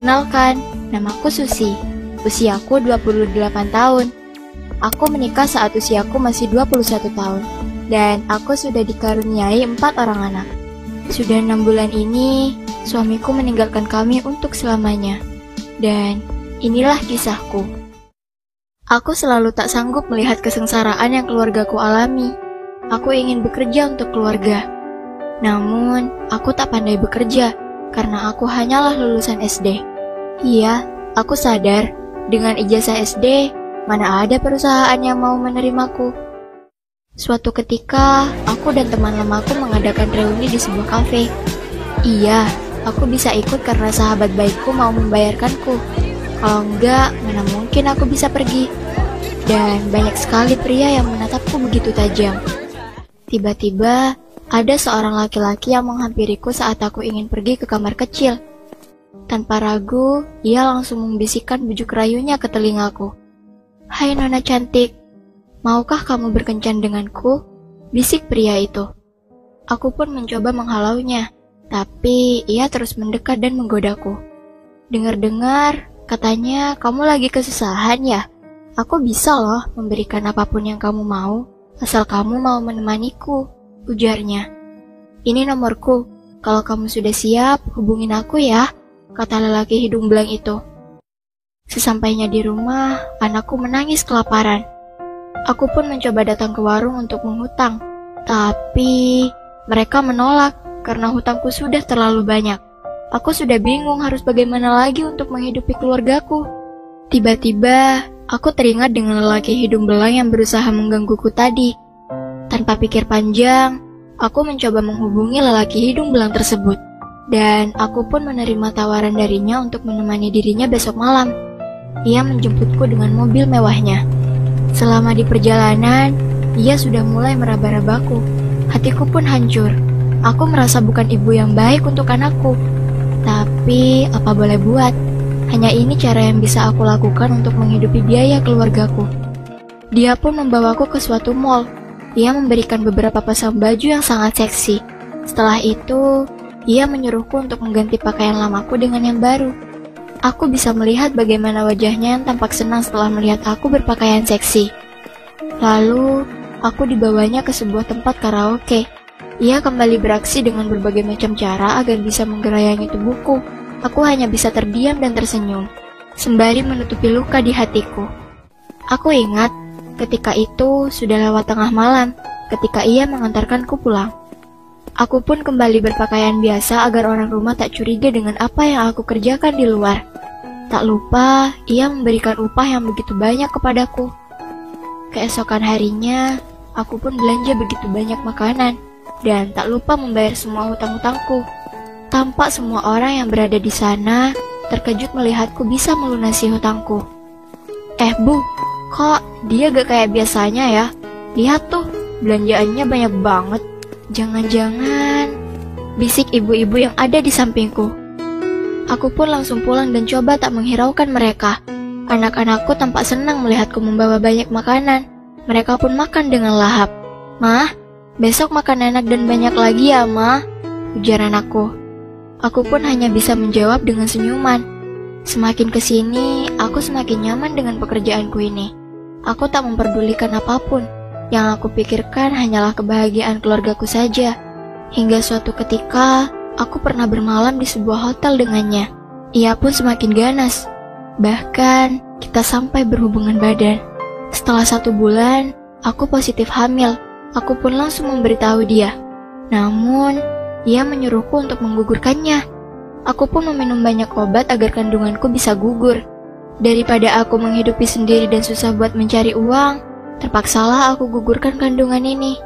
Kenalkan, namaku Susi. Usiaku 28 tahun. Aku menikah saat usiaku masih 21 tahun. Dan aku sudah dikaruniai 4 orang anak. Sudah 6 bulan ini, suamiku meninggalkan kami untuk selamanya. Dan inilah kisahku. Aku selalu tak sanggup melihat kesengsaraan yang keluargaku alami. Aku ingin bekerja untuk keluarga. Namun, aku tak pandai bekerja karena aku hanyalah lulusan SD. Iya, aku sadar, dengan ijazah SD, mana ada perusahaan yang mau menerimaku. Suatu ketika, aku dan teman lamaku mengadakan reuni di sebuah kafe. Iya, aku bisa ikut karena sahabat baikku mau membayarkanku. Kalau enggak, mana mungkin aku bisa pergi. Dan banyak sekali pria yang menatapku begitu tajam. Tiba-tiba, ada seorang laki-laki yang menghampiriku saat aku ingin pergi ke kamar kecil. Tanpa ragu, ia langsung membisikkan bujuk rayunya ke telingaku. "Hai Nona cantik, maukah kamu berkencan denganku?" bisik pria itu. Aku pun mencoba menghalaunya, tapi ia terus mendekat dan menggodaku. Dengar-dengar, katanya kamu lagi kesusahan ya? Aku bisa loh memberikan apapun yang kamu mau, asal kamu mau menemaniku, ujarnya. "Ini nomorku, kalau kamu sudah siap, hubungin aku ya," kata lelaki hidung belang itu. Sesampainya di rumah, anakku menangis kelaparan. Aku pun mencoba datang ke warung untuk menghutang, tapi mereka menolak karena hutangku sudah terlalu banyak. Aku sudah bingung harus bagaimana lagi untuk menghidupi keluargaku. Tiba-tiba, aku teringat dengan lelaki hidung belang yang berusaha menggangguku tadi. Tanpa pikir panjang, aku mencoba menghubungi lelaki hidung belang tersebut. Dan aku pun menerima tawaran darinya untuk menemani dirinya besok malam. Ia menjemputku dengan mobil mewahnya. Selama di perjalanan, ia sudah mulai meraba-rabaku. Hatiku pun hancur. Aku merasa bukan ibu yang baik untuk anakku. Tapi, apa boleh buat? Hanya ini cara yang bisa aku lakukan untuk menghidupi biaya keluargaku. Dia pun membawaku ke suatu mall. Ia memberikan beberapa pasang baju yang sangat seksi. Setelah itu, ia menyuruhku untuk mengganti pakaian lamaku dengan yang baru. Aku bisa melihat bagaimana wajahnya yang tampak senang setelah melihat aku berpakaian seksi. Lalu, aku dibawanya ke sebuah tempat karaoke. Ia kembali beraksi dengan berbagai macam cara agar bisa menggerayangi tubuhku. Aku hanya bisa terdiam dan tersenyum, sembari menutupi luka di hatiku. Aku ingat, ketika itu sudah lewat tengah malam, ketika ia mengantarkanku pulang. Aku pun kembali berpakaian biasa agar orang rumah tak curiga dengan apa yang aku kerjakan di luar. Tak lupa, ia memberikan upah yang begitu banyak kepadaku. Keesokan harinya, aku pun belanja begitu banyak makanan, dan tak lupa membayar semua hutang-hutangku. Tampak semua orang yang berada di sana terkejut melihatku bisa melunasi hutangku. Bu, kok dia gak kayak biasanya ya? Lihat tuh, belanjaannya banyak banget. Jangan-jangan, bisik ibu-ibu yang ada di sampingku. Aku pun langsung pulang dan coba tak menghiraukan mereka. Anak-anakku tampak senang melihatku membawa banyak makanan. Mereka pun makan dengan lahap. "Mah, besok makan enak dan banyak lagi ya, Mah," ujar anakku. Aku pun hanya bisa menjawab dengan senyuman. Semakin kesini, aku semakin nyaman dengan pekerjaanku ini. Aku tak memperdulikan apapun. Yang aku pikirkan hanyalah kebahagiaan keluargaku saja. Hingga suatu ketika, aku pernah bermalam di sebuah hotel dengannya. Ia pun semakin ganas. Bahkan, kita sampai berhubungan badan. Setelah 1 bulan, aku positif hamil. Aku pun langsung memberitahu dia. Namun, ia menyuruhku untuk menggugurkannya. Aku pun meminum banyak obat agar kandunganku bisa gugur. Daripada aku menghidupi sendiri dan susah buat mencari uang, terpaksalah aku gugurkan kandungan ini.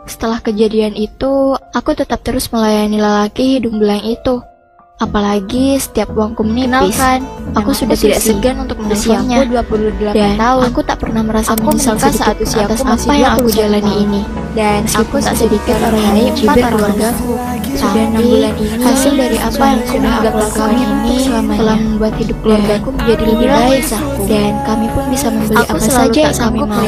Setelah kejadian itu, aku tetap terus melayani lelaki hidung belang itu. Apalagi setiap uangku menipis. Aku sudah tidak segan untuk menelponnya. 28 tahun. Aku tak pernah merasa menyesal saat usiaku atas apa yang aku jalani ini. Dan aku tak sedikit orang yang mencibir keluargaku. Sudah 6 bulan ini, hasil dari apa yang sudah aku lakukan ini telah membuat hidup keluargaku menjadi lebih baik. Dan kami pun bisa membeli apa saja yang kami mau.